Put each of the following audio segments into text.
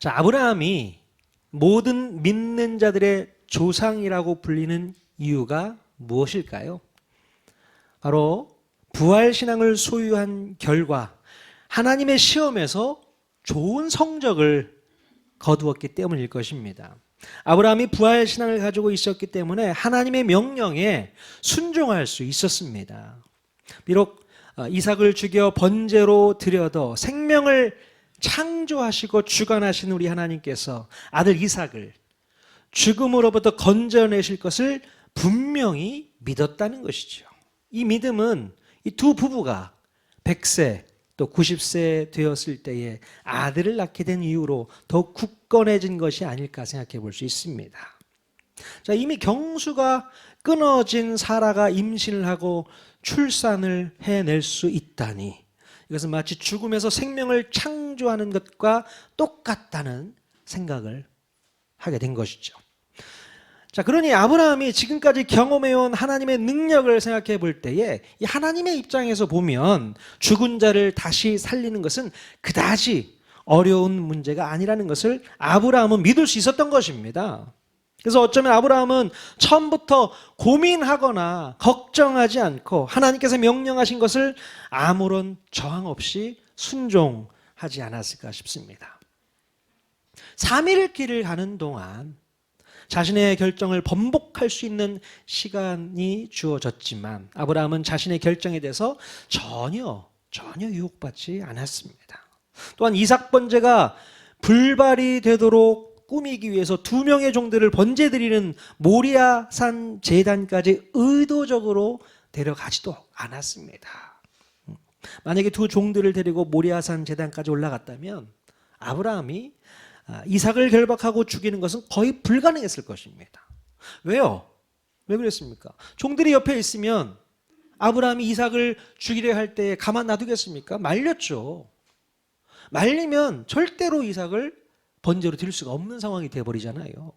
자, 아브라함이 모든 믿는 자들의 조상이라고 불리는 이유가 무엇일까요? 바로 부활신앙을 소유한 결과 하나님의 시험에서 좋은 성적을 거두었기 때문일 것입니다. 아브라함이 부활신앙을 가지고 있었기 때문에 하나님의 명령에 순종할 수 있었습니다. 비록 이삭을 죽여 번제로 드려도 생명을 창조하시고 주관하신 우리 하나님께서 아들 이삭을 죽음으로부터 건져내실 것을 분명히 믿었다는 것이죠. 이 믿음은 이 두 부부가 100세 또 90세 되었을 때에 아들을 낳게 된 이유로 더욱 굳건해진 것이 아닐까 생각해 볼 수 있습니다. 자, 이미 경수가 끊어진 사라가 임신을 하고 출산을 해낼 수 있다니 이것은 마치 죽음에서 생명을 창조하는 것과 똑같다는 생각을 하게 된 것이죠. 자, 그러니 아브라함이 지금까지 경험해온 하나님의 능력을 생각해 볼 때에 이 하나님의 입장에서 보면 죽은 자를 다시 살리는 것은 그다지 어려운 문제가 아니라는 것을 아브라함은 믿을 수 있었던 것입니다. 그래서 어쩌면 아브라함은 처음부터 고민하거나 걱정하지 않고 하나님께서 명령하신 것을 아무런 저항 없이 순종하지 않았을까 싶습니다. 3일 길을 가는 동안 자신의 결정을 번복할 수 있는 시간이 주어졌지만 아브라함은 자신의 결정에 대해서 전혀 유혹받지 않았습니다. 또한 이삭 번제가 불발이 되도록 꾸미기 위해서 2명의 종들을 번제 드리는 모리아산 제단까지 의도적으로 데려가지도 않았습니다. 만약에 2 종들을 데리고 모리아산 제단까지 올라갔다면 아브라함이 이삭을 결박하고 죽이는 것은 거의 불가능했을 것입니다. 왜요? 왜 그랬습니까? 종들이 옆에 있으면 아브라함이 이삭을 죽이려 할 때 가만 놔두겠습니까? 말렸죠. 말리면 절대로 이삭을 번제로 드릴 수가 없는 상황이 되어버리잖아요.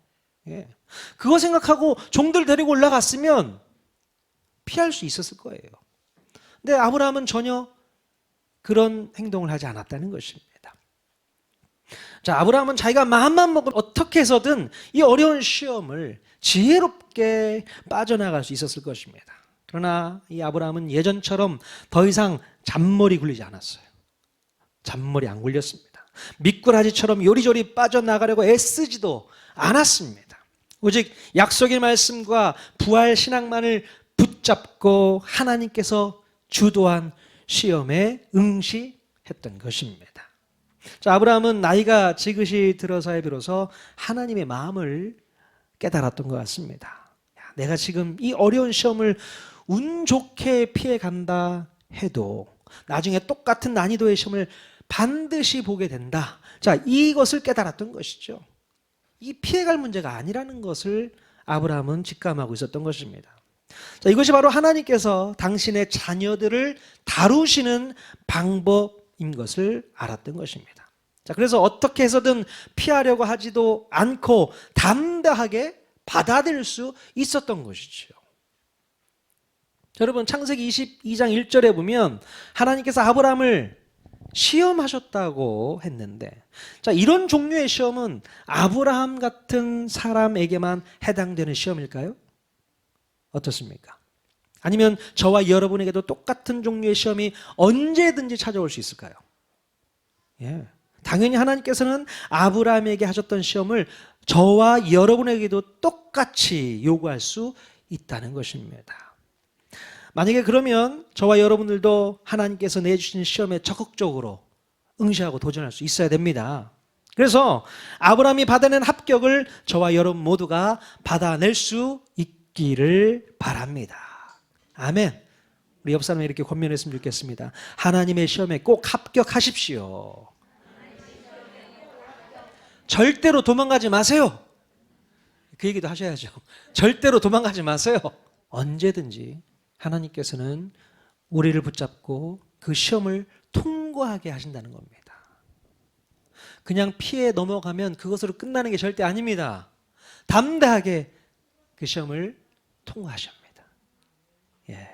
예. 그거 생각하고 종들 데리고 올라갔으면 피할 수 있었을 거예요. 근데 아브라함은 전혀 그런 행동을 하지 않았다는 것입니다. 자, 아브라함은 자기가 마음만 먹으면 어떻게 해서든 이 어려운 시험을 지혜롭게 빠져나갈 수 있었을 것입니다. 그러나 이 아브라함은 예전처럼 더 이상 잔머리 굴리지 않았어요. 잔머리 안 굴렸습니다. 미꾸라지처럼 요리조리 빠져나가려고 애쓰지도 않았습니다. 오직 약속의 말씀과 부활 신앙만을 붙잡고 하나님께서 주도한 시험에 응시했던 것입니다. 자, 아브라함은 나이가 지긋이 들어서야 비로소 하나님의 마음을 깨달았던 것 같습니다. 내가 지금 이 어려운 시험을 운 좋게 피해간다 해도 나중에 똑같은 난이도의 시험을 반드시 보게 된다. 자, 이것을 깨달았던 것이죠. 이 피해갈 문제가 아니라는 것을 아브라함은 직감하고 있었던 것입니다. 자, 이것이 바로 하나님께서 당신의 자녀들을 다루시는 방법인 것을 알았던 것입니다. 자, 그래서 어떻게 해서든 피하려고 하지도 않고 담대하게 받아들일 수 있었던 것이죠. 여러분, 창세기 22장 1절에 보면 하나님께서 아브라함을 시험하셨다고 했는데, 자, 이런 종류의 시험은 아브라함 같은 사람에게만 해당되는 시험일까요? 어떻습니까? 아니면 저와 여러분에게도 똑같은 종류의 시험이 언제든지 찾아올 수 있을까요? 예. 당연히 하나님께서는 아브라함에게 하셨던 시험을 저와 여러분에게도 똑같이 요구할 수 있다는 것입니다. 만약에 그러면 저와 여러분들도 하나님께서 내주신 시험에 적극적으로 응시하고 도전할 수 있어야 됩니다. 그래서 아브라함이 받아낸 합격을 저와 여러분 모두가 받아낼 수 있기를 바랍니다. 아멘. 우리 옆 사람에 이렇게 권면했으면 좋겠습니다. 하나님의 시험에 꼭 합격하십시오. 절대로 도망가지 마세요. 그 얘기도 하셔야죠. 절대로 도망가지 마세요. 언제든지 하나님께서는 우리를 붙잡고 그 시험을 통과하게 하신다는 겁니다. 그냥 피해 넘어가면 그것으로 끝나는 게 절대 아닙니다. 담대하게 그 시험을 통과하십니다. 예.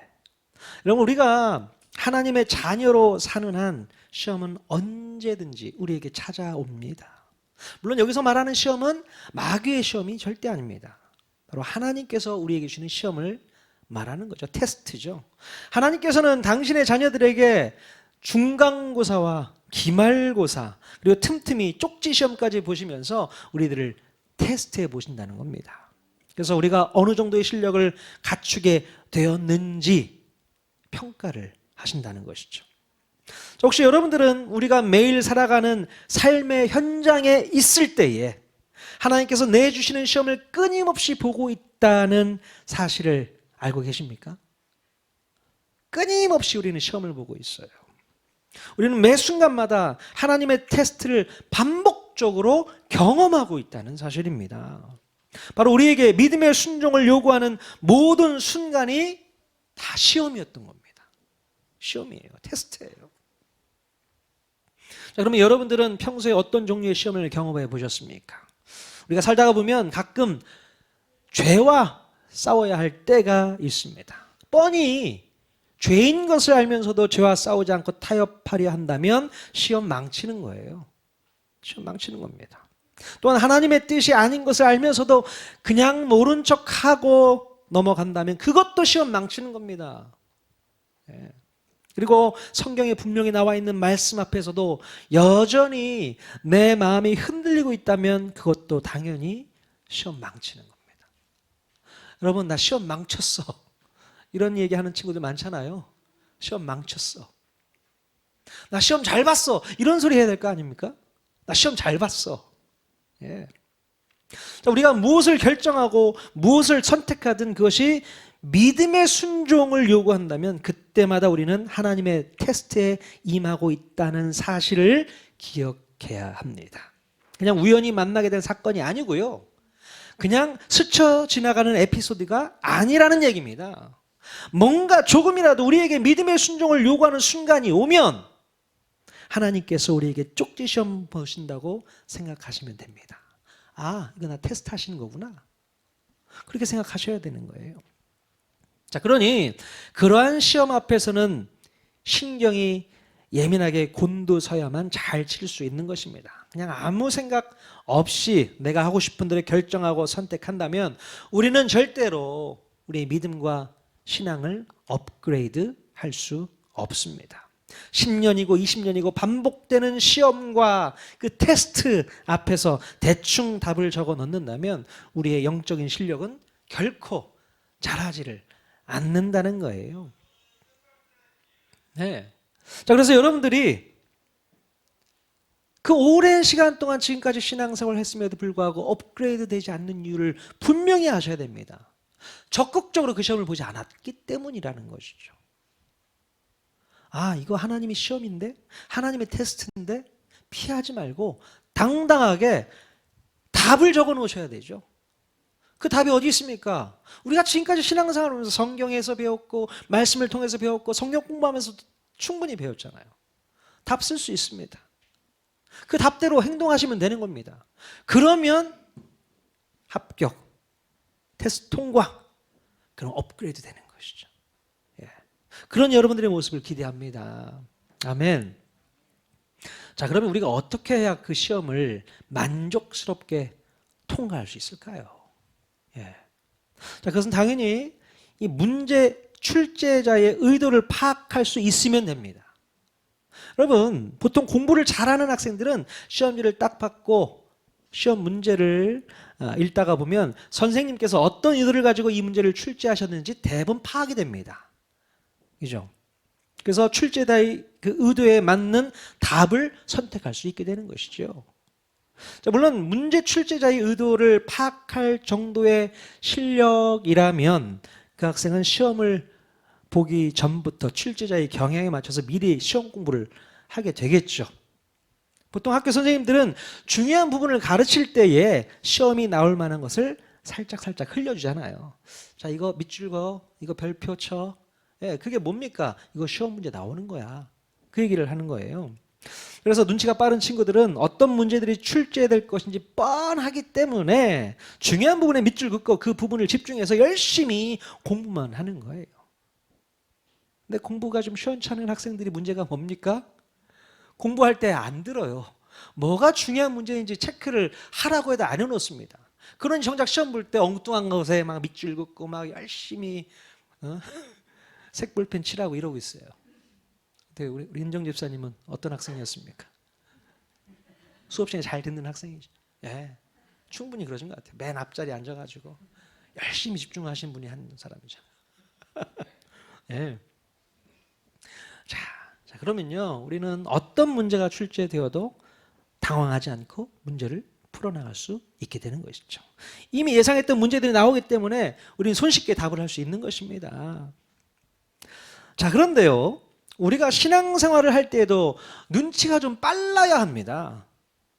여러분, 우리가 하나님의 자녀로 사는 한 시험은 언제든지 우리에게 찾아옵니다. 물론 여기서 말하는 시험은 마귀의 시험이 절대 아닙니다. 바로 하나님께서 우리에게 주는 시험을 말하는 거죠. 테스트죠. 하나님께서는 당신의 자녀들에게 중간고사와 기말고사 그리고 틈틈이 쪽지 시험까지 보시면서 우리들을 테스트해 보신다는 겁니다. 그래서 우리가 어느 정도의 실력을 갖추게 되었는지 평가를 하신다는 것이죠. 혹시 여러분들은 우리가 매일 살아가는 삶의 현장에 있을 때에 하나님께서 내주시는 시험을 끊임없이 보고 있다는 사실을 알고 계십니까? 끊임없이 우리는 시험을 보고 있어요. 우리는 매 순간마다 하나님의 테스트를 반복적으로 경험하고 있다는 사실입니다. 바로 우리에게 믿음의 순종을 요구하는 모든 순간이 다 시험이었던 겁니다. 시험이에요. 테스트예요. 자, 그러면 여러분들은 평소에 어떤 종류의 시험을 경험해 보셨습니까? 우리가 살다가 보면 가끔 죄와 싸워야 할 때가 있습니다. 뻔히 죄인 것을 알면서도 죄와 싸우지 않고 타협하려 한다면 시험 망치는 거예요. 시험 망치는 겁니다. 또한 하나님의 뜻이 아닌 것을 알면서도 그냥 모른 척하고 넘어간다면 그것도 시험 망치는 겁니다. 네. 그리고 성경에 분명히 나와 있는 말씀 앞에서도 여전히 내 마음이 흔들리고 있다면 그것도 당연히 시험 망치는 겁니다. 여러분, 나 시험 망쳤어. 이런 얘기하는 친구들 많잖아요. 시험 망쳤어. 나 시험 잘 봤어. 이런 소리 해야 될 거 아닙니까? 나 시험 잘 봤어. 예. 자, 우리가 무엇을 결정하고 무엇을 선택하든 그것이 믿음의 순종을 요구한다면 그때마다 우리는 하나님의 테스트에 임하고 있다는 사실을 기억해야 합니다. 그냥 우연히 만나게 된 사건이 아니고요. 그냥 스쳐 지나가는 에피소드가 아니라는 얘기입니다. 뭔가 조금이라도 우리에게 믿음의 순종을 요구하는 순간이 오면 하나님께서 우리에게 쪽지 시험 보신다고 생각하시면 됩니다. 아, 이거 나 테스트 하시는 거구나. 그렇게 생각하셔야 되는 거예요. 자, 그러니 그러한 시험 앞에서는 신경이 예민하게 곤두서야만 잘 칠 수 있는 것입니다. 그냥 아무 생각 없이 내가 하고 싶은 대로 결정하고 선택한다면 우리는 절대로 우리의 믿음과 신앙을 업그레이드 할 수 없습니다. 10년이고 20년이고 반복되는 시험과 그 테스트 앞에서 대충 답을 적어 넣는다면 우리의 영적인 실력은 결코 자라지를 않는다는 거예요. 네. 자, 그래서 여러분들이 그 오랜 시간 동안 지금까지 신앙생활을 했음에도 불구하고 업그레이드 되지 않는 이유를 분명히 아셔야 됩니다. 적극적으로 그 시험을 보지 않았기 때문이라는 것이죠. 아, 이거 하나님의 시험인데? 하나님의 테스트인데? 피하지 말고 당당하게 답을 적어 놓으셔야 되죠. 그 답이 어디 있습니까? 우리가 지금까지 신앙생활을 하면서 성경에서 배웠고 말씀을 통해서 배웠고 성경 공부하면서도 충분히 배웠잖아요. 답 쓸 수 있습니다. 그 답대로 행동하시면 되는 겁니다. 그러면 합격, 테스트 통과, 그럼 업그레이드 되는 것이죠. 예. 그런 여러분들의 모습을 기대합니다. 아멘. 자, 그러면 우리가 어떻게 해야 그 시험을 만족스럽게 통과할 수 있을까요? 예. 자, 그것은 당연히 이 문제 출제자의 의도를 파악할 수 있으면 됩니다. 여러분, 보통 공부를 잘하는 학생들은 시험지를 딱 받고 시험 문제를 읽다가 보면 선생님께서 어떤 의도를 가지고 이 문제를 출제하셨는지 대부분 파악이 됩니다. 그죠? 그래서 출제자의 그 의도에 맞는 답을 선택할 수 있게 되는 것이죠. 자, 물론 문제 출제자의 의도를 파악할 정도의 실력이라면 그 학생은 시험을 보기 전부터 출제자의 경향에 맞춰서 미리 시험 공부를 하게 되겠죠. 보통 학교 선생님들은 중요한 부분을 가르칠 때에 시험이 나올 만한 것을 살짝 흘려주잖아요. 자, 이거 밑줄 그어, 이거 별표 쳐. 예, 그게 뭡니까? 이거 시험 문제 나오는 거야. 그 얘기를 하는 거예요. 그래서 눈치가 빠른 친구들은 어떤 문제들이 출제될 것인지 뻔하기 때문에 중요한 부분에 밑줄 긋고 그 부분을 집중해서 열심히 공부만 하는 거예요. 근데 공부가 좀 시원찮은 학생들이 문제가 뭡니까? 공부할 때 안 들어요. 뭐가 중요한 문제인지 체크를 하라고 해도 안 해놓습니다. 그러니 정작 시험 볼 때 엉뚱한 것에 막 밑줄 긋고 막 열심히 색볼펜 칠하고 이러고 있어요. 근데 우리 윤정 집사님은 어떤 학생이었습니까? 수업 시간에 잘 듣는 학생이죠. 예, 충분히 그러신 것 같아요. 맨 앞자리에 앉아가지고 열심히 집중하신 분이 한 사람이죠. 예. 자, 그러면요, 우리는 어떤 문제가 출제되어도 당황하지 않고 문제를 풀어나갈 수 있게 되는 것이죠. 이미 예상했던 문제들이 나오기 때문에 우리는 손쉽게 답을 할 수 있는 것입니다. 자, 그런데요, 우리가 신앙생활을 할 때에도 눈치가 좀 빨라야 합니다.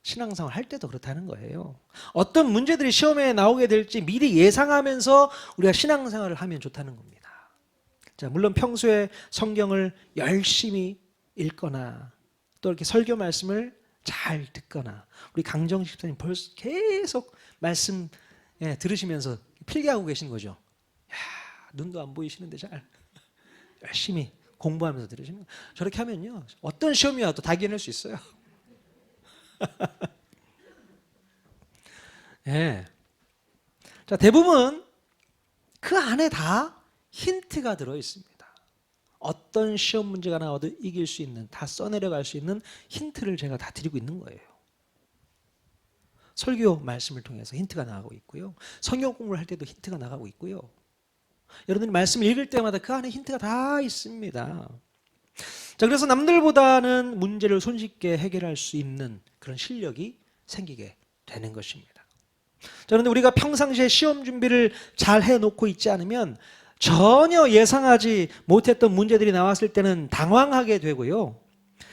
신앙생활 할 때도 그렇다는 거예요. 어떤 문제들이 시험에 나오게 될지 미리 예상하면서 우리가 신앙생활을 하면 좋다는 겁니다. 자, 물론 평소에 성경을 열심히 읽거나 또 이렇게 설교 말씀을 잘 듣거나, 우리 강정식 집사님 벌써 계속 말씀 들으시면서 필기하고 계신 거죠. 야, 눈도 안 보이시는데 잘 열심히 공부하면서 들으시는 거예요. 저렇게 하면요, 어떤 시험이 와도 다 이겨낼 수 있어요. 예. 자, 대부분 그 안에 다 힌트가 들어 있습니다. 어떤 시험 문제가 나와도 이길 수 있는, 다 써내려갈 수 있는 힌트를 제가 다 드리고 있는 거예요. 설교 말씀을 통해서 힌트가 나가고 있고요. 성경 공부를 할 때도 힌트가 나가고 있고요. 여러분들이 말씀을 읽을 때마다 그 안에 힌트가 다 있습니다. 자, 그래서 남들보다는 문제를 손쉽게 해결할 수 있는 그런 실력이 생기게 되는 것입니다. 자, 그런데 우리가 평상시에 시험 준비를 잘 해놓고 있지 않으면 전혀 예상하지 못했던 문제들이 나왔을 때는 당황하게 되고요.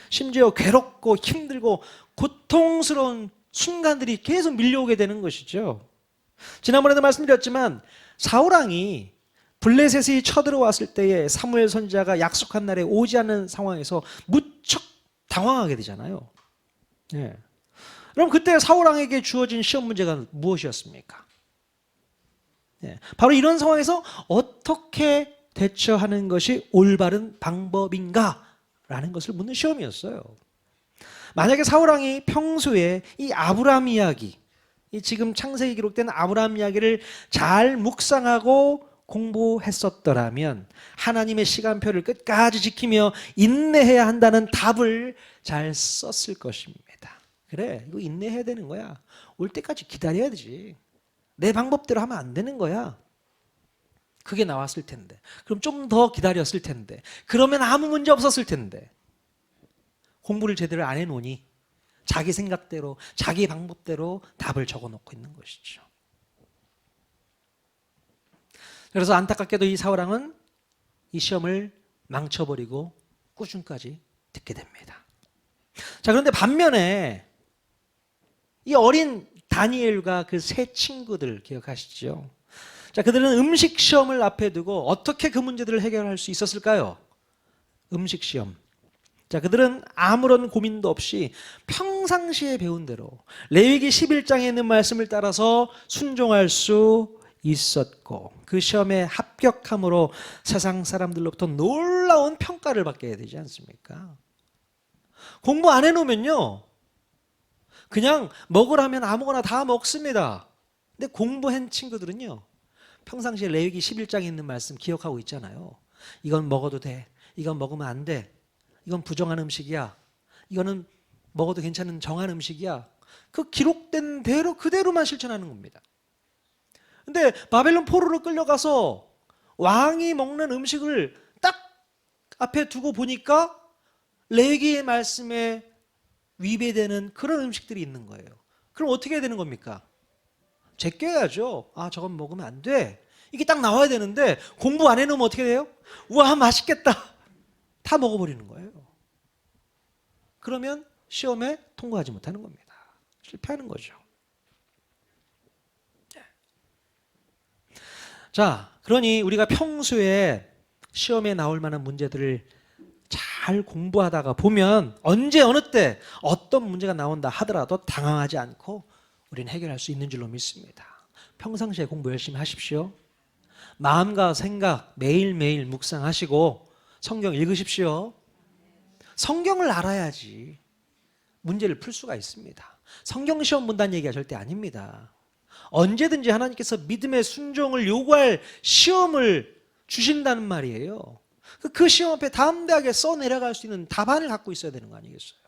심지어 괴롭고 힘들고 고통스러운 순간들이 계속 밀려오게 되는 것이죠. 지난번에도 말씀드렸지만 사울왕이 블레셋이 쳐들어왔을 때에 사무엘 선지자가 약속한 날에 오지 않는 상황에서 무척 당황하게 되잖아요. 예. 그럼 그때 사울왕에게 주어진 시험 문제가 무엇이었습니까? 예. 바로 이런 상황에서 어떻게 대처하는 것이 올바른 방법인가? 라는 것을 묻는 시험이었어요. 만약에 사울왕이 평소에 이 아브라함 이야기, 이 지금 창세기 기록된 아브라함 이야기를 잘 묵상하고 공부했었더라면 하나님의 시간표를 끝까지 지키며 인내해야 한다는 답을 잘 썼을 것입니다. 그래, 이거 인내해야 되는 거야. 올 때까지 기다려야 되지. 내 방법대로 하면 안 되는 거야. 그게 나왔을 텐데. 그럼 좀 더 기다렸을 텐데. 그러면 아무 문제 없었을 텐데. 공부를 제대로 안 해놓으니 자기 생각대로, 자기 방법대로 답을 적어놓고 있는 것이죠. 그래서 안타깝게도 이 사울왕은 이 시험을 망쳐버리고 꾸중까지 듣게 됩니다. 자, 그런데 반면에 이 어린 다니엘과 그 세 친구들 기억하시죠? 자, 그들은 음식 시험을 앞에 두고 어떻게 그 문제들을 해결할 수 있었을까요? 음식 시험. 자, 그들은 아무런 고민도 없이 평상시에 배운 대로 레위기 11장에 있는 말씀을 따라서 순종할 수 있었고, 그 시험에 합격함으로 세상 사람들로부터 놀라운 평가를 받게 되지 않습니까? 공부 안 해놓으면요, 그냥 먹으라면 아무거나 다 먹습니다. 근데 공부한 친구들은요, 평상시에 레위기 11장에 있는 말씀 기억하고 있잖아요. 이건 먹어도 돼, 이건 먹으면 안 돼, 이건 부정한 음식이야, 이거는 먹어도 괜찮은 정한 음식이야. 그 기록된 대로 그대로만 실천하는 겁니다. 근데 바벨론 포로로 끌려가서 왕이 먹는 음식을 딱 앞에 두고 보니까 레위기의 말씀에 위배되는 그런 음식들이 있는 거예요. 그럼 어떻게 해야 되는 겁니까? 제껴야죠. 아, 저건 먹으면 안 돼. 이게 딱 나와야 되는데 공부 안 해놓으면 어떻게 돼요? 우와, 맛있겠다. 다 먹어버리는 거예요. 그러면 시험에 통과하지 못하는 겁니다. 실패하는 거죠. 자, 그러니 우리가 평소에 시험에 나올 만한 문제들을 잘 공부하다가 보면 언제 어느 때 어떤 문제가 나온다 하더라도 당황하지 않고 우리는 해결할 수 있는 줄로 믿습니다. 평상시에 공부 열심히 하십시오. 마음과 생각 매일매일 묵상하시고 성경 읽으십시오. 성경을 알아야지 문제를 풀 수가 있습니다. 성경 시험 본다는 얘기가 절대 아닙니다. 언제든지 하나님께서 믿음의 순종을 요구할 시험을 주신다는 말이에요. 그 시험 앞에 담대하게 써내려갈 수 있는 답안을 갖고 있어야 되는 거 아니겠어요?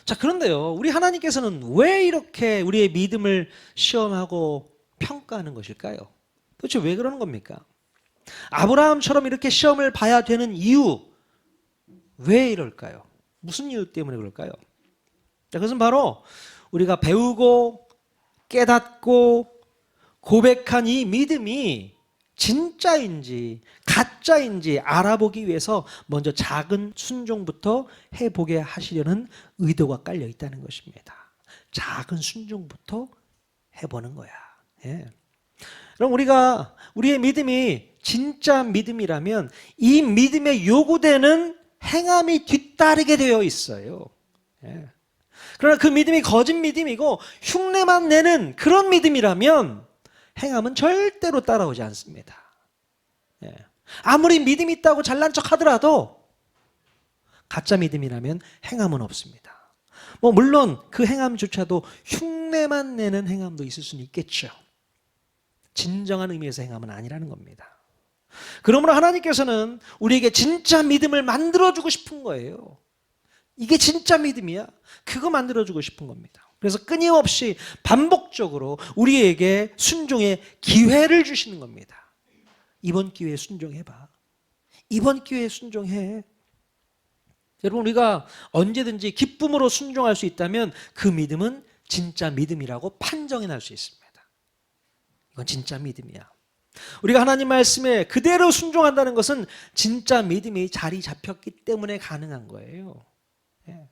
자, 그런데요, 우리 하나님께서는 왜 이렇게 우리의 믿음을 시험하고 평가하는 것일까요? 도대체 왜 그러는 겁니까? 아브라함처럼 이렇게 시험을 봐야 되는 이유, 왜 이럴까요? 무슨 이유 때문에 그럴까요? 자, 그것은 바로 우리가 배우고 깨닫고 고백한 이 믿음이 진짜인지 가짜인지 알아보기 위해서 먼저 작은 순종부터 해보게 하시려는 의도가 깔려 있다는 것입니다. 작은 순종부터 해보는 거야. 예. 그럼 우리의 믿음이 진짜 믿음이라면 이 믿음에 요구되는 행함이 뒤따르게 되어 있어요. 예. 그러나 그 믿음이 거짓 믿음이고 흉내만 내는 그런 믿음이라면 행함은 절대로 따라오지 않습니다. 예. 아무리 믿음이 있다고 잘난 척 하더라도 가짜 믿음이라면 행함은 없습니다. 물론 그 행함조차도 흉내만 내는 행함도 있을 수는 있겠죠. 진정한 의미에서 행함은 아니라는 겁니다. 그러므로 하나님께서는 우리에게 진짜 믿음을 만들어주고 싶은 거예요. 이게 진짜 믿음이야. 그거 만들어주고 싶은 겁니다. 그래서 끊임없이 반복적으로 우리에게 순종의 기회를 주시는 겁니다. 이번 기회에 순종해봐. 이번 기회에 순종해. 여러분, 우리가 언제든지 기쁨으로 순종할 수 있다면 그 믿음은 진짜 믿음이라고 판정이 날 수 있습니다. 이건 진짜 믿음이야. 우리가 하나님 말씀에 그대로 순종한다는 것은 진짜 믿음이 자리 잡혔기 때문에 가능한 거예요. 예.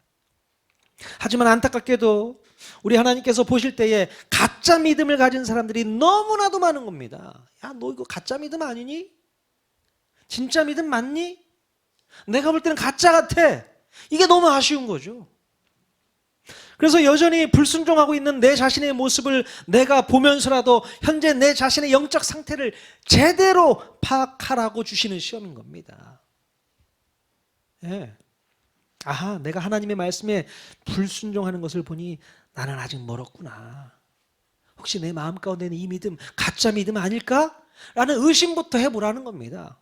하지만 안타깝게도 우리 하나님께서 보실 때에 가짜 믿음을 가진 사람들이 너무나도 많은 겁니다. 야, 너 이거 가짜 믿음 아니니? 진짜 믿음 맞니? 내가 볼 때는 가짜 같아. 이게 너무 아쉬운 거죠. 그래서 여전히 불순종하고 있는 내 자신의 모습을 내가 보면서라도 현재 내 자신의 영적 상태를 제대로 파악하라고 주시는 시험인 겁니다. 예. 아하, 내가 하나님의 말씀에 불순종하는 것을 보니 나는 아직 멀었구나. 혹시 내 마음 가운데는 이 믿음 가짜 믿음 아닐까? 라는 의심부터 해보라는 겁니다.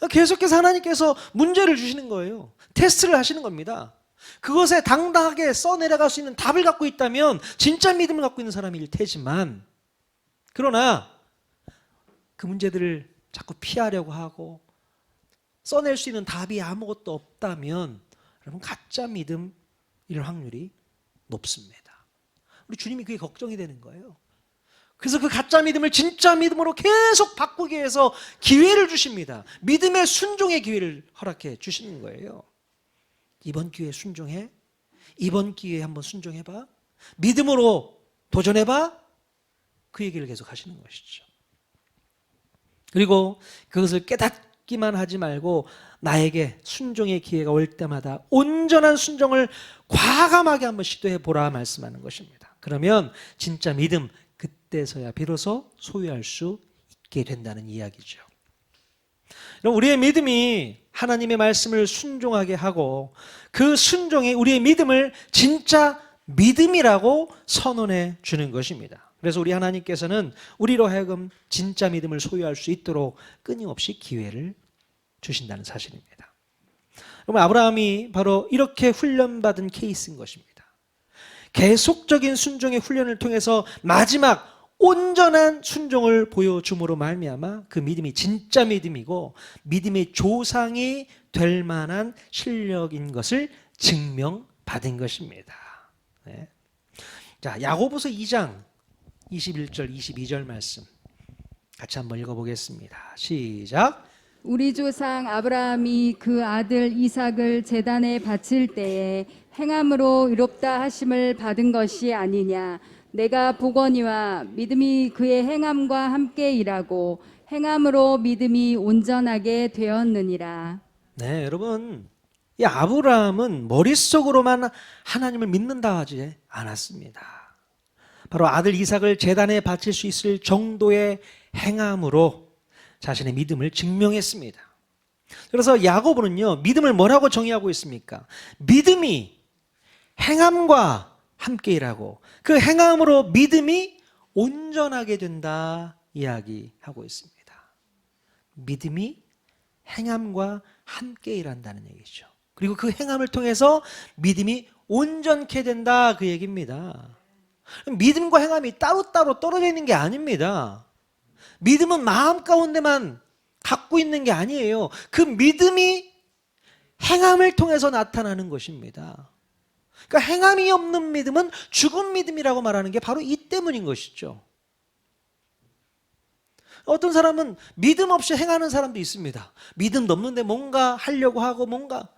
계속해서 하나님께서 문제를 주시는 거예요. 테스트를 하시는 겁니다. 그것에 당당하게 써내려갈 수 있는 답을 갖고 있다면 진짜 믿음을 갖고 있는 사람일 테지만, 그러나 그 문제들을 자꾸 피하려고 하고 써낼 수 있는 답이 아무것도 없다면 여러분 가짜 믿음일 확률이 높습니다. 우리 주님이 그게 걱정이 되는 거예요. 그래서 그 가짜 믿음을 진짜 믿음으로 계속 바꾸기 위해서 기회를 주십니다. 믿음의 순종의 기회를 허락해 주시는 거예요. 이번 기회에 순종해. 이번 기회에 한번 순종해봐. 믿음으로 도전해봐. 그 얘기를 계속 하시는 것이죠. 그리고 그것을 깨닫기만 하지 말고 나에게 순종의 기회가 올 때마다 온전한 순종을 과감하게 한번 시도해 보라 말씀하는 것입니다. 그러면 진짜 믿음, 그때서야 비로소 소유할 수 있게 된다는 이야기죠. 우리의 믿음이 하나님의 말씀을 순종하게 하고 그 순종이 우리의 믿음을 진짜 믿음이라고 선언해 주는 것입니다. 그래서 우리 하나님께서는 우리로 하여금 진짜 믿음을 소유할 수 있도록 끊임없이 기회를 주신다는 사실입니다. 그럼 아브라함이 바로 이렇게 훈련받은 케이스인 것입니다. 계속적인 순종의 훈련을 통해서 마지막 온전한 순종을 보여줌으로 말미암아 그 믿음이 진짜 믿음이고 믿음의 조상이 될 만한 실력인 것을 증명받은 것입니다. 네. 자, 야고보서 2장 21절 22절 말씀 같이 한번 읽어보겠습니다. 시작. 우리 조상 아브라함이 그 아들 이삭을 제단에 바칠 때에 행함으로 의롭다 하심을 받은 것이 아니냐. 내가 보거니와 믿음이 그의 행함과 함께 일하고 행함으로 믿음이 온전하게 되었느니라. 네, 여러분, 이 아브라함은 머릿속으로만 하나님을 믿는다 하지 않았습니다. 바로 아들 이삭을 제단에 바칠 수 있을 정도의 행함으로 자신의 믿음을 증명했습니다. 그래서 야고보는요, 믿음을 뭐라고 정의하고 있습니까? 믿음이 행함과 함께 일하고 그 행함으로 믿음이 온전하게 된다 이야기하고 있습니다. 믿음이 행함과 함께 일한다는 얘기죠. 그리고 그 행함을 통해서 믿음이 온전케 된다 그 얘기입니다. 믿음과 행함이 따로따로 떨어져 있는 게 아닙니다. 믿음은 마음 가운데만 갖고 있는 게 아니에요. 그 믿음이 행함을 통해서 나타나는 것입니다. 그러니까 행함이 없는 믿음은 죽은 믿음이라고 말하는 게 바로 이 때문인 것이죠. 어떤 사람은 믿음 없이 행하는 사람도 있습니다. 믿음도 없는데 뭔가 하려고 하고 뭔가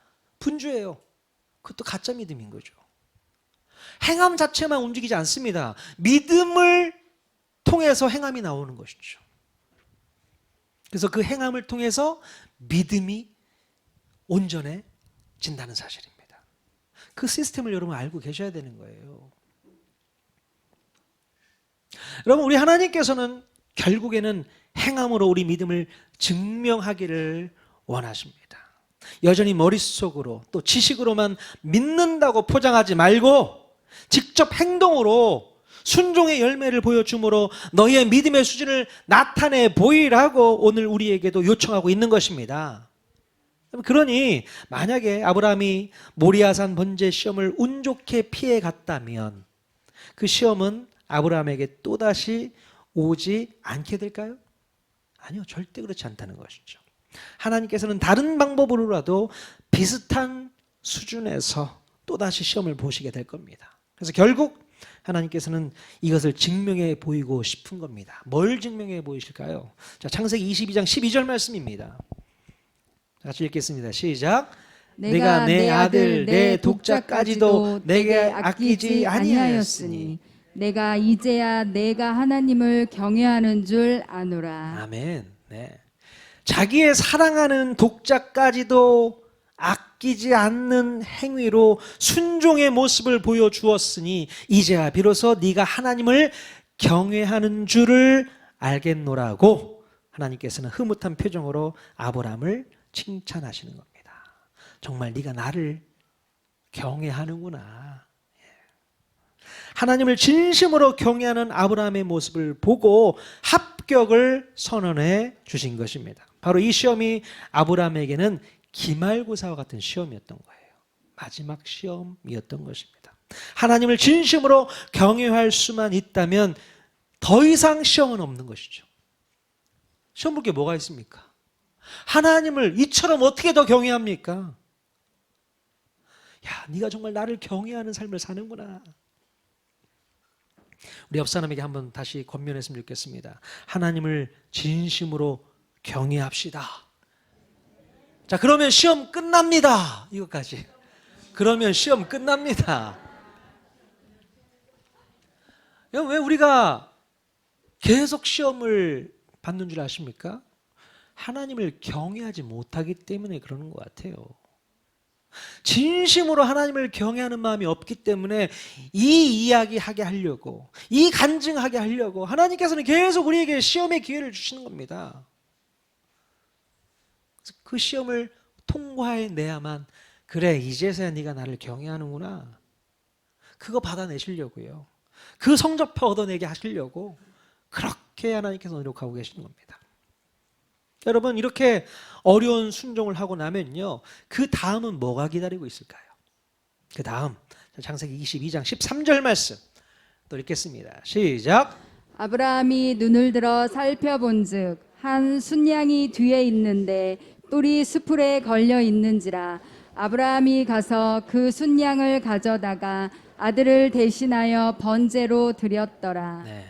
분주해요. 그것도 가짜 믿음인 거죠. 행함 자체만 움직이지 않습니다. 믿음을 통해서 행함이 나오는 것이죠. 그래서 그 행함을 통해서 믿음이 온전해진다는 사실입니다. 그 시스템을 여러분 알고 계셔야 되는 거예요. 여러분, 우리 하나님께서는 결국에는 행함으로 우리 믿음을 증명하기를 원하십니다. 여전히 머릿속으로 또 지식으로만 믿는다고 포장하지 말고 직접 행동으로 순종의 열매를 보여줌으로 너희의 믿음의 수준을 나타내 보이라고 오늘 우리에게도 요청하고 있는 것입니다. 그러니 만약에 아브라함이 모리아산 번제 시험을 운 좋게 피해 갔다면 그 시험은 아브라함에게 또다시 오지 않게 될까요? 아니요, 절대 그렇지 않다는 것이죠. 하나님께서는 다른 방법으로라도 비슷한 수준에서 또다시 시험을 보시게 될 겁니다. 그래서 결국 하나님께서는 이것을 증명해 보이고 싶은 겁니다. 뭘 증명해 보이실까요? 자, 창세기 22장 12절 말씀입니다. 같이 읽겠습니다. 시작. 내가 내 아들 내 독자까지도 내게 아끼지 아니하였으니 내가 이제야 내가 하나님을 경외하는 줄 아노라. 아멘. 네. 자기의 사랑하는 독자까지도 아끼지 않는 행위로 순종의 모습을 보여주었으니 이제야 비로소 네가 하나님을 경외하는 줄을 알겠노라고 하나님께서는 흐뭇한 표정으로 아브라함을 칭찬하시는 겁니다. 정말 네가 나를 경외하는구나. 하나님을 진심으로 경외하는 아브라함의 모습을 보고 합격을 선언해 주신 것입니다. 바로 이 시험이 아브라함에게는 기말고사와 같은 시험이었던 거예요. 마지막 시험이었던 것입니다. 하나님을 진심으로 경외할 수만 있다면 더 이상 시험은 없는 것이죠. 시험 볼 게 뭐가 있습니까? 하나님을 이처럼 어떻게 더 경외합니까? 야, 네가 정말 나를 경외하는 삶을 사는구나. 우리 옆 사람에게 한번 다시 권면했으면 좋겠습니다. 하나님을 진심으로 경외합시다. 자, 그러면 시험 끝납니다. 이것까지. 그러면 시험 끝납니다. 왜 우리가 계속 시험을 받는 줄 아십니까? 하나님을 경외하지 못하기 때문에 그러는 것 같아요. 진심으로 하나님을 경외하는 마음이 없기 때문에 이 이야기하게 하려고, 이 간증하게 하려고 하나님께서는 계속 우리에게 시험의 기회를 주시는 겁니다. 그 시험을 통과해내야만 그래, 이제서야 네가 나를 경외하는구나. 그거 받아내시려고요. 그 성적표 얻어내게 하시려고 그렇게 하나님께서 노력하고 계시는 겁니다. 여러분, 이렇게 어려운 순종을 하고 나면요, 그 다음은 뭐가 기다리고 있을까요? 그 다음 창세기 22장 13절 말씀 또 읽겠습니다. 시작. 아브라함이 눈을 들어 살펴본즉 한 순양이 뒤에 있는데 뿔이 수풀에 걸려 있는지라. 아브라함이 가서 그 순양을 가져다가 아들을 대신하여 번제로 드렸더라. 네.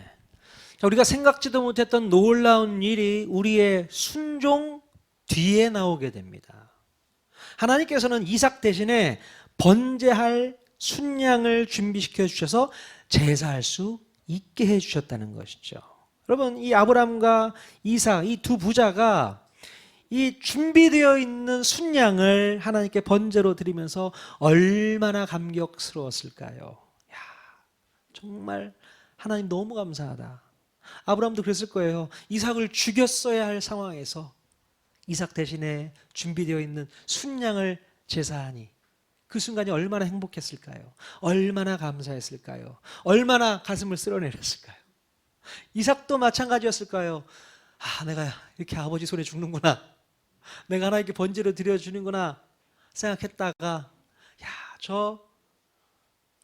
자, 우리가 생각지도 못했던 놀라운 일이 우리의 순종 뒤에 나오게 됩니다. 하나님께서는 이삭 대신에 번제할 순양을 준비시켜 주셔서 제사할 수 있게 해 주셨다는 것이죠. 여러분, 이 아브람과 이삭, 이 두 부자가 이 준비되어 있는 순양을 하나님께 번제로 드리면서 얼마나 감격스러웠을까요? 야, 정말 하나님 너무 감사하다. 아브라함도 그랬을 거예요. 이삭을 죽였어야 할 상황에서 이삭 대신에 준비되어 있는 순양을 제사하니 그 순간이 얼마나 행복했을까요? 얼마나 감사했을까요? 얼마나 가슴을 쓸어내렸을까요? 이삭도 마찬가지였을까요? 아, 내가 이렇게 아버지 손에 죽는구나, 내가 하나님께 번제로 드려주는구나 생각했다가 야, 저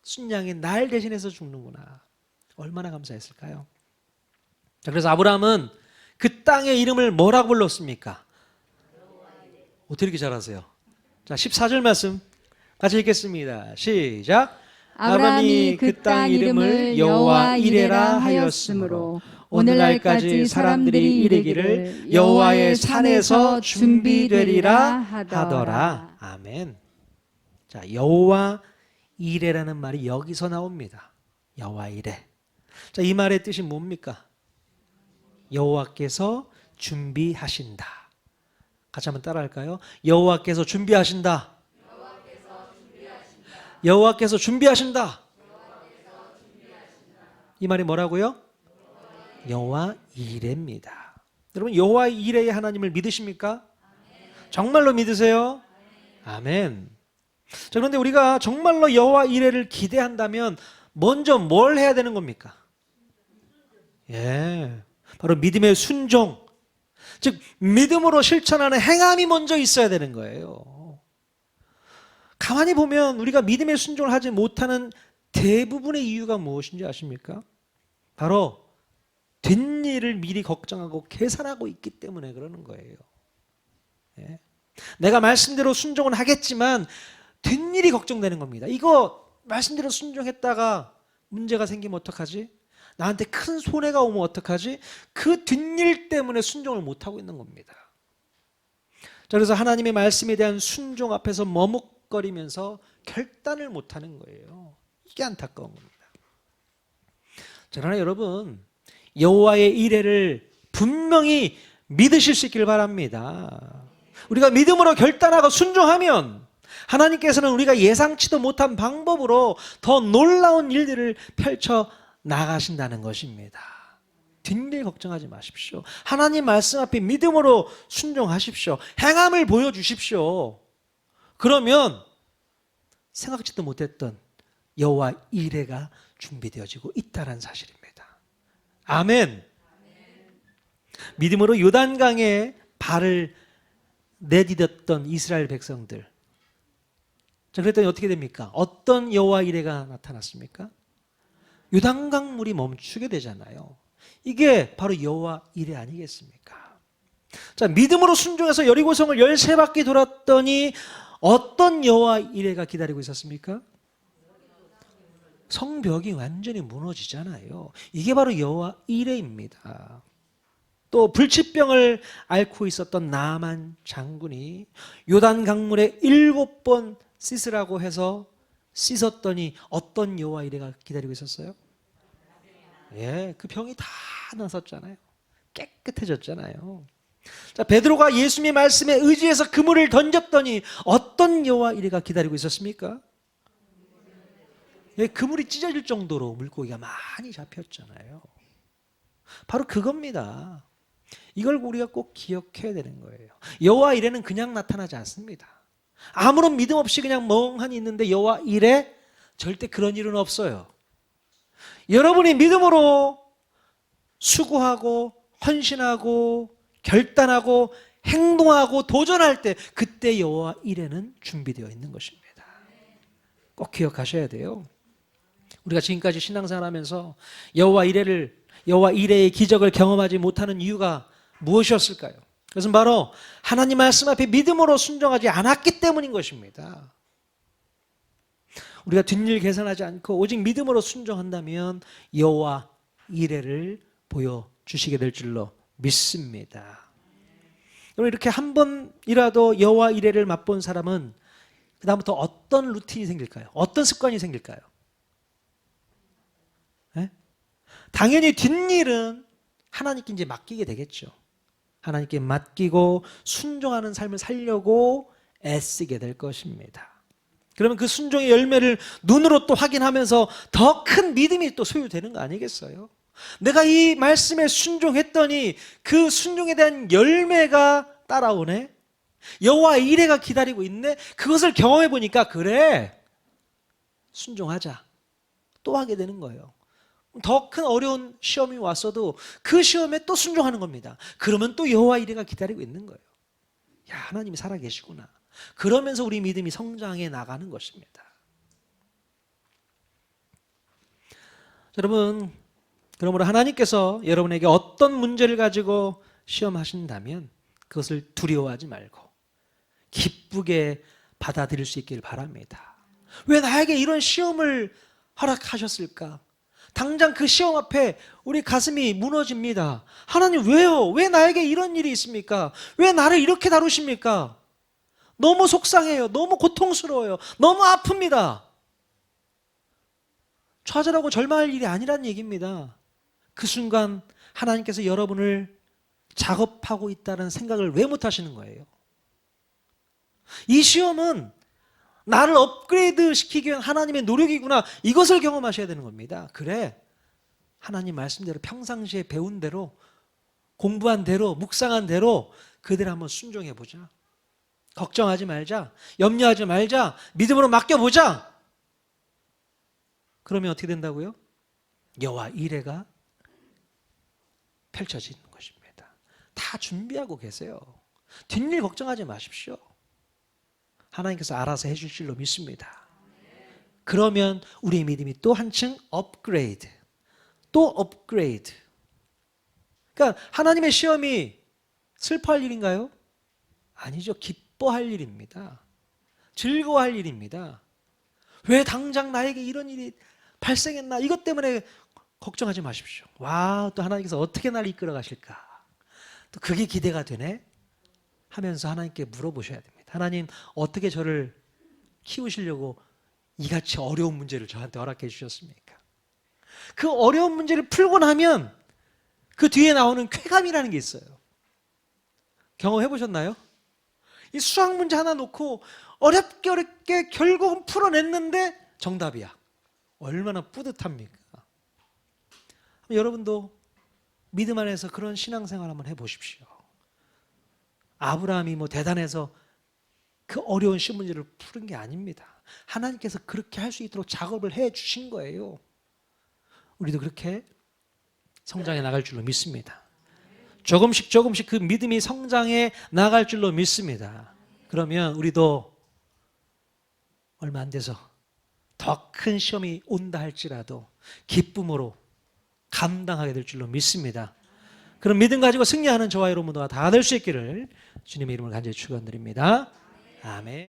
순양이 날 대신해서 죽는구나, 얼마나 감사했을까요? 자, 그래서 아브라함은 그 땅의 이름을 뭐라고 불렀습니까? 어떻게 이렇게 잘하세요? 자, 14절 말씀 같이 읽겠습니다. 시작. 아브라함이 그 땅 이름을 여호와 이레라 하였으므로 오늘날까지 사람들이 이르기를 여호와의 산에서 준비되리라 하더라. 아멘. 자, 여호와 이레라는 말이 여기서 나옵니다. 여호와 이레. 자, 이 말의 뜻이 뭡니까? 여호와께서 준비하신다. 같이 한번 따라할까요? 여호와께서 준비하신다. 여호와께서 준비하신다. 이 말이 뭐라고요? 여호와 이레입니다. 여러분, 여호와 이레의 하나님을 믿으십니까? 정말로 믿으세요? 아멘. 자, 그런데 우리가 정말로 여호와 이레를 기대한다면 먼저 뭘 해야 되는 겁니까? 예, 바로 믿음의 순종, 즉 믿음으로 실천하는 행함이 먼저 있어야 되는 거예요. 가만히 보면 우리가 믿음의 순종을 하지 못하는 대부분의 이유가 무엇인지 아십니까? 바로 뒷일을 미리 걱정하고 계산하고 있기 때문에 그러는 거예요. 예. 내가 말씀대로 순종은 하겠지만 뒷일이 걱정되는 겁니다. 이거 말씀대로 순종했다가 문제가 생기면 어떡하지? 나한테 큰 손해가 오면 어떡하지? 그 뒷일 때문에 순종을 못하고 있는 겁니다. 자, 그래서 하나님의 말씀에 대한 순종 앞에서 머뭇거리면서 결단을 못하는 거예요. 이게 안타까운 겁니다. 자, 그러나 여러분, 여호와의 이레를 분명히 믿으실 수 있기를 바랍니다. 우리가 믿음으로 결단하고 순종하면 하나님께서는 우리가 예상치도 못한 방법으로 더 놀라운 일들을 펼쳐 나가신다는 것입니다. 뒷일 걱정하지 마십시오. 하나님 말씀 앞에 믿음으로 순종하십시오. 행함을 보여주십시오. 그러면 생각지도 못했던 여호와 이레가 준비되어지고 있다는 사실입니다. 아멘. 믿음으로 요단강에 발을 내디뎠던 이스라엘 백성들. 자, 그랬더니 어떻게 됩니까? 어떤 여호와 이레가 나타났습니까? 요단강 물이 멈추게 되잖아요. 이게 바로 여호와 이레 아니겠습니까? 자, 믿음으로 순종해서 여리고성을 13바퀴 돌았더니 어떤 여호와 이레가 기다리고 있었습니까? 성벽이 완전히 무너지잖아요. 이게 바로 여호와 이레입니다. 또 불치병을 앓고 있었던 나만 장군이 요단 강물에 7번 씻으라고 해서 씻었더니 어떤 여호와 이레가 기다리고 있었어요? 예, 그 병이 다 나섰잖아요. 깨끗해졌잖아요. 자, 베드로가 예수님의 말씀에 의지해서 그물을 던졌더니 어떤 여호와 이레가 기다리고 있었습니까? 예, 그물이 찢어질 정도로 물고기가 많이 잡혔잖아요. 바로 그겁니다. 이걸 우리가 꼭 기억해야 되는 거예요. 여호와 이레는 그냥 나타나지 않습니다. 아무런 믿음 없이 그냥 멍하니 있는데 여호와 이레, 절대 그런 일은 없어요. 여러분이 믿음으로 수고하고 헌신하고 결단하고 행동하고 도전할 때, 그때 여호와 이레는 준비되어 있는 것입니다. 꼭 기억하셔야 돼요. 우리가 지금까지 신앙생활하면서 여호와 이레의 기적을 경험하지 못하는 이유가 무엇이었을까요? 그것은 바로 하나님 말씀 앞에 믿음으로 순종하지 않았기 때문인 것입니다. 우리가 뒷일 계산하지 않고 오직 믿음으로 순종한다면 여호와 이레를 보여주시게 될 줄로 믿습니다. 여러분, 이렇게 한 번이라도 여호와 이레를 맛본 사람은 그 다음부터 어떤 루틴이 생길까요? 어떤 습관이 생길까요? 네? 당연히 뒷일은 하나님께 이제 맡기게 되겠죠. 하나님께 맡기고 순종하는 삶을 살려고 애쓰게 될 것입니다. 그러면 그 순종의 열매를 눈으로 또 확인하면서 더 큰 믿음이 또 소유되는 거 아니겠어요? 내가 이 말씀에 순종했더니 그 순종에 대한 열매가 따라오네. 여호와 이레가 기다리고 있네. 그것을 경험해 보니까 그래, 순종하자. 또 하게 되는 거예요. 더 큰 어려운 시험이 왔어도 그 시험에 또 순종하는 겁니다. 그러면 또 여호와 이레가 기다리고 있는 거예요. 야, 하나님이 살아계시구나. 그러면서 우리 믿음이 성장해 나가는 것입니다. 여러분, 그러므로 하나님께서 여러분에게 어떤 문제를 가지고 시험하신다면 그것을 두려워하지 말고 기쁘게 받아들일 수 있기를 바랍니다. 왜 나에게 이런 시험을 허락하셨을까? 당장 그 시험 앞에 우리 가슴이 무너집니다. 하나님, 왜요? 왜 나에게 이런 일이 있습니까? 왜 나를 이렇게 다루십니까? 너무 속상해요. 너무 고통스러워요. 너무 아픕니다. 좌절하고 절망할 일이 아니란 얘기입니다. 그 순간 하나님께서 여러분을 작업하고 있다는 생각을 왜 못 하시는 거예요? 이 시험은 나를 업그레이드 시키기 위한 하나님의 노력이구나, 이것을 경험하셔야 되는 겁니다. 그래, 하나님 말씀대로 평상시에 배운 대로, 공부한 대로, 묵상한 대로 그대로 한번 순종해 보자. 걱정하지 말자. 염려하지 말자. 믿음으로 맡겨보자. 그러면 어떻게 된다고요? 여호와 이레가 펼쳐지는 것입니다. 다 준비하고 계세요. 뒷일 걱정하지 마십시오. 하나님께서 알아서 해줄 줄로 믿습니다. 그러면 우리의 믿음이 또 한층 업그레이드, 또 업그레이드. 그러니까 하나님의 시험이 슬퍼할 일인가요? 아니죠. 기뻐할 일입니다. 즐거워할 일입니다. 왜 당장 나에게 이런 일이 발생했나? 이것 때문에 걱정하지 마십시오. 와, 또 하나님께서 어떻게 나를 이끌어 가실까? 또 그게 기대가 되네? 하면서 하나님께 물어보셔야 됩니다. 하나님, 어떻게 저를 키우시려고 이같이 어려운 문제를 저한테 허락해 주셨습니까? 그 어려운 문제를 풀고 나면 그 뒤에 나오는 쾌감이라는 게 있어요. 경험해 보셨나요? 이 수학 문제 하나 놓고 어렵게 결국은 풀어냈는데 정답이야. 얼마나 뿌듯합니까? 여러분도 믿음 안에서 그런 신앙생활 한번 해보십시오. 아브라함이 뭐 대단해서 그 어려운 시험 문제를 푸는 게 아닙니다. 하나님께서 그렇게 할 수 있도록 작업을 해 주신 거예요. 우리도 그렇게 성장해 나갈 줄로 믿습니다. 조금씩 그 믿음이 성장해 나갈 줄로 믿습니다. 그러면 우리도 얼마 안 돼서 더 큰 시험이 온다 할지라도 기쁨으로 감당하게 될 줄로 믿습니다. 그런 믿음 가지고 승리하는 저와 여러분 모두가 다 될 수 있기를 주님의 이름으로 간절히 축원드립니다. 아멘.